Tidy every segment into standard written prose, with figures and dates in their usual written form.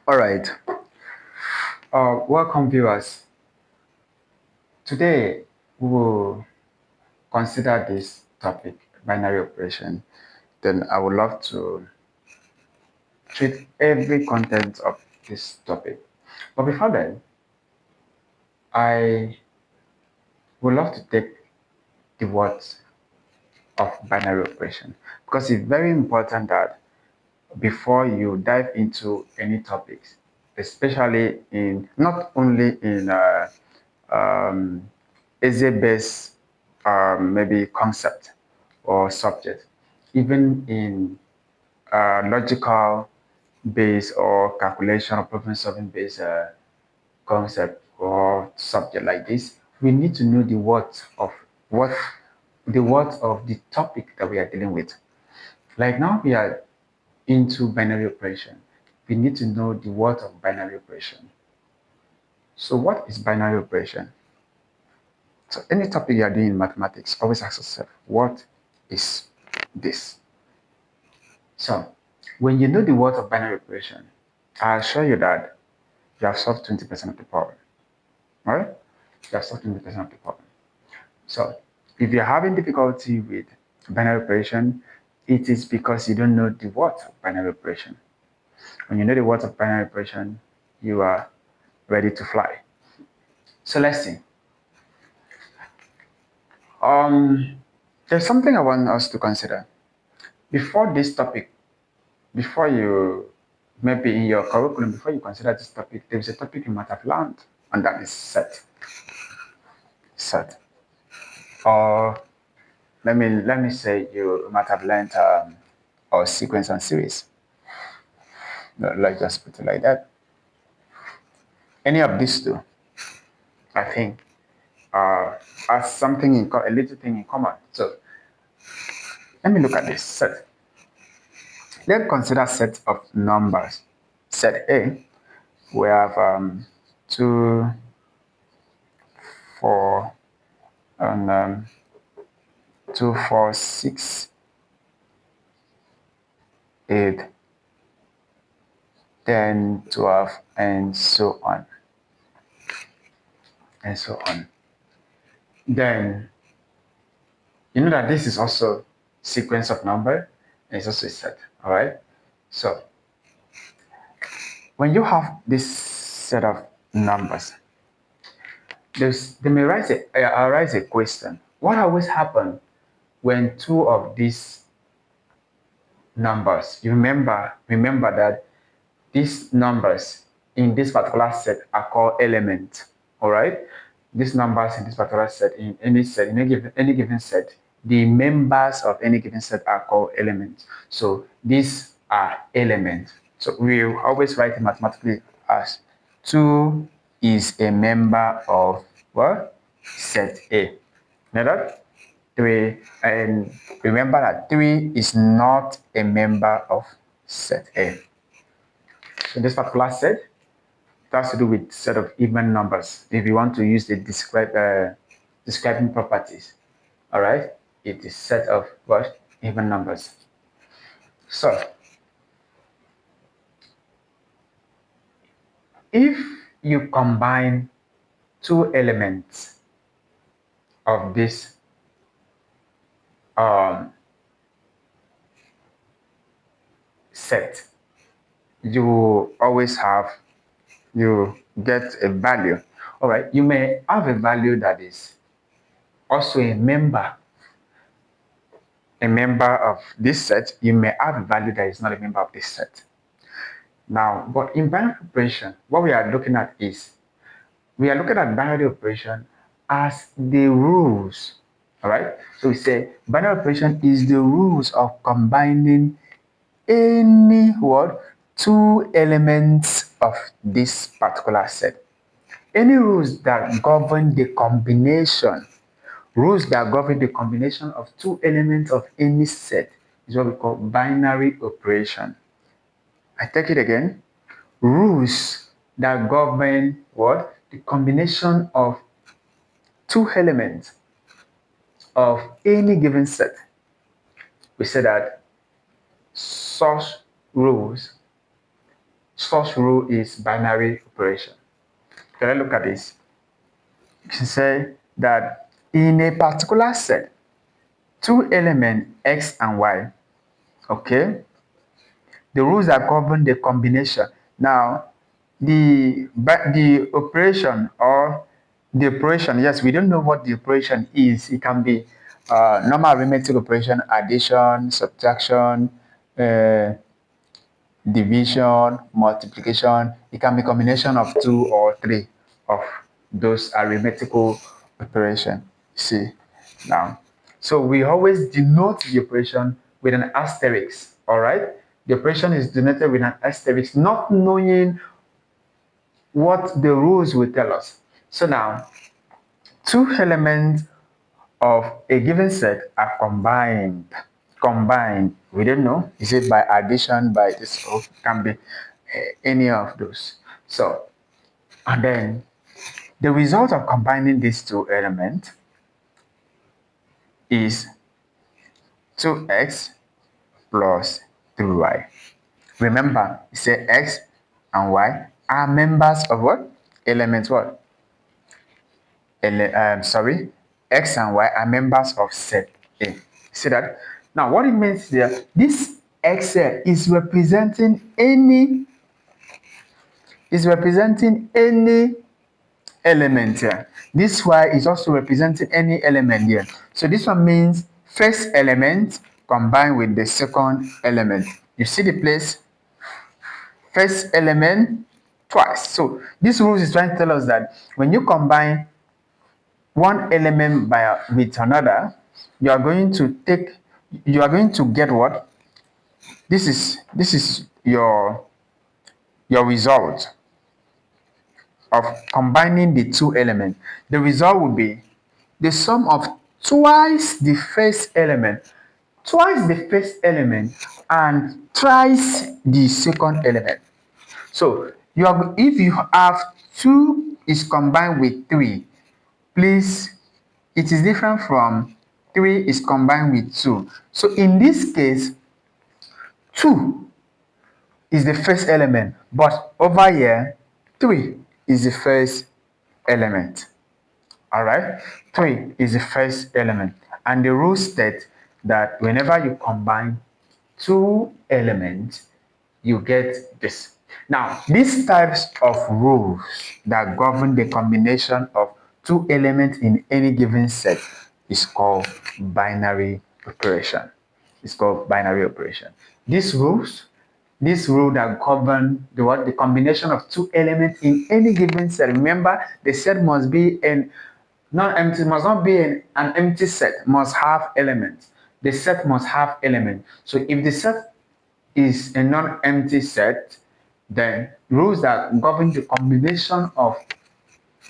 All right. Welcome, viewers. Today, we will consider this topic, binary operation. Then I would love to treat every content of this topic. But before then, I would love to take the words of binary operation because it's very important that before you dive into any topics, especially in not only in um, essay-based maybe concept or subject, even in logical based or calculation or problem solving based concept or subject like this, we need to know what the words of the topic that we are dealing with. Like now we are into binary operation. We need to know the word of binary operation. So what is binary operation? So any topic you are doing in mathematics, always ask yourself, what is this? So when you know the word of binary operation, I assure you that you have solved 20% of the problem. All right? You have solved 20% of the problem. So if you're having difficulty with binary operation, it is because you don't know the word of binary operation. When you know the word of binary operation, you are ready to fly. So let's see. Um, there's something I want us to consider. Before this topic, before you maybe in your curriculum, before you consider this topic, there is a topic you might have learned, and that is set. Set. Or let me say you might have learned or sequence and series. Let's just put it like that. Any of these two, I think, has something a little thing in common. So let me look at this set. Let's consider set of numbers. Set A, we have 2, 4, and 2, 4, 6, 8, 10, 12, and so on. And so on. Then you know that this is also sequence of number and it's also a set. All right. So when you have this set of numbers, there may arise a question. What always happens when two of these numbers, you remember that these numbers in this particular set are called elements. All right. These numbers in this particular set, in any set, in any given set, the members of any given set are called elements. So these are elements. So we always write it mathematically as 2 is a member of what? Set A. Now that 3, and remember that 3 is not a member of set A. So this particular set, it has to do with set of even numbers. If you want to use the describing properties, all right, it is set of what? Even numbers. So if you combine two elements of this um, set, you always have, you get a value. All right, you may have a value that is also a member of this set. You may have a value that is not a member of this set. Now, but in binary operation, what we are looking at is we are looking at binary operation as the rules. All right. So we say binary operation is the rules of combining any word, two elements of this particular set. Any rules that govern the combination, rules that govern the combination of two elements of any set is what we call binary operation. I take it again. Rules that govern what? The combination of two elements of any given set. We say that such rules such rule is binary operation. Okay, let's look at this. You can say that in a particular set, two elements x and y, okay, the rules that govern the combination. Now, the operation or the operation, yes, we don't know what the operation is. It can be normal arithmetic operation, addition, subtraction, uh, division, multiplication. It can be combination of two or three of those arithmetical operation. See now. So we always denote the operation with an asterisk. All right. The operation is denoted with an asterisk, not knowing what the rules will tell us. So now, two elements of a given set are combined. Combined, we don't know. Is it by addition, by this, or can be any of those. So, and then the result of combining these two elements is 2x plus 3y. Remember, you say x and y are members of what? Elements what? Sorry, x and y are members of set A. See that? Now, what it means there, this x is representing any element here. This y is also representing any element here. So this one means first element combined with the second element. You see the place? First element twice. So this rule is trying to tell us that when you combine one element with another, you are going to get what? This is your result of combining the two elements. The result will be the sum of twice the first element, and thrice the second element. So if you have 2 is combined with 3, please, it is different from 3 is combined with 2. So in this case, 2 is the first element, but over here, 3 is the first element. All right, 3 is the first element. And the rule states that whenever you combine two elements, you get this. Now, these types of rules that govern the combination of two elements in any given set is called binary operation. It's called binary operation. These rules, this rule that govern the combination of two elements in any given set. Remember, the set must be non-empty, must not be an empty set, must have elements. The set must have elements. So if the set is a non-empty set, then rules that govern the combination of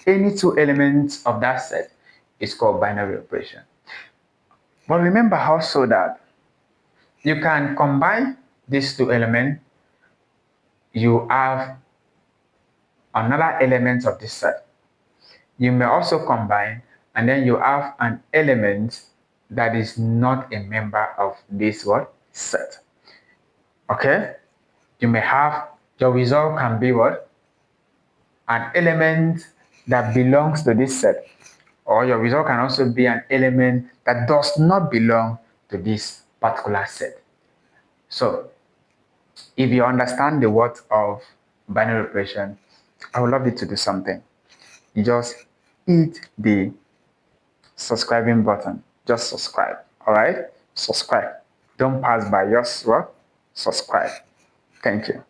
any two elements of that set is called binary operation. But remember also that you can combine these two elements, you have another element of this set. You may also combine, and then you have an element that is not a member of this what? Set. Okay? You may have, your result can be what? An element that belongs to this set. Or your result can also be an element that does not belong to this particular set. So, if you understand the words of binary operation, I would love you to do something. You just hit the subscribing button. Just subscribe. All right? Subscribe. Don't pass by. Just what? Subscribe. Thank you.